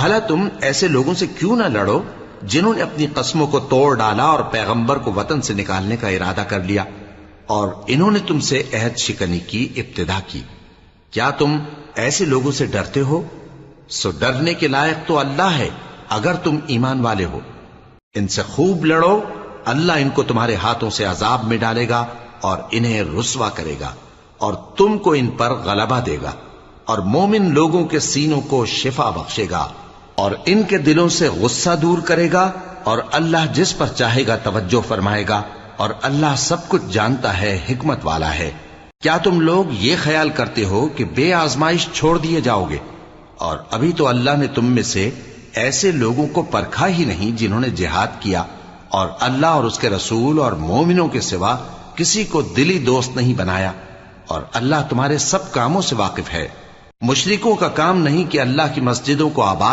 بھلا تم ایسے لوگوں سے کیوں نہ لڑو جنہوں نے اپنی قسموں کو توڑ ڈالا اور پیغمبر کو وطن سے نکالنے کا ارادہ کر لیا، اور انہوں نے تم سے عہد شکنی کی ابتدا کی۔ کیا تم ایسے لوگوں سے ڈرتے ہو؟ سو ڈرنے کے لائق تو اللہ ہے اگر تم ایمان والے ہو۔ ان سے خوب لڑو، اللہ ان کو تمہارے ہاتھوں سے عذاب میں ڈالے گا اور انہیں رسوا کرے گا، اور تم کو ان پر غلبہ دے گا، اور مومن لوگوں کے سینوں کو شفا بخشے گا، اور ان کے دلوں سے غصہ دور کرے گا، اور اللہ جس پر چاہے گا توجہ فرمائے گا، اور اللہ سب کچھ جانتا ہے، حکمت والا ہے۔ کیا تم لوگ یہ خیال کرتے ہو کہ بے آزمائش چھوڑ دیے جاؤ گے؟ اور ابھی تو اللہ نے تم میں سے ایسے لوگوں کو پرکھا ہی نہیں جنہوں نے جہاد کیا، اور اللہ اور اس کے رسول اور مومنوں کے سوا کسی کو دلی دوست نہیں بنایا، اور اللہ تمہارے سب کاموں سے واقف ہے۔ مشرکوں کا کام نہیں کہ اللہ کی مسجدوں کو آباد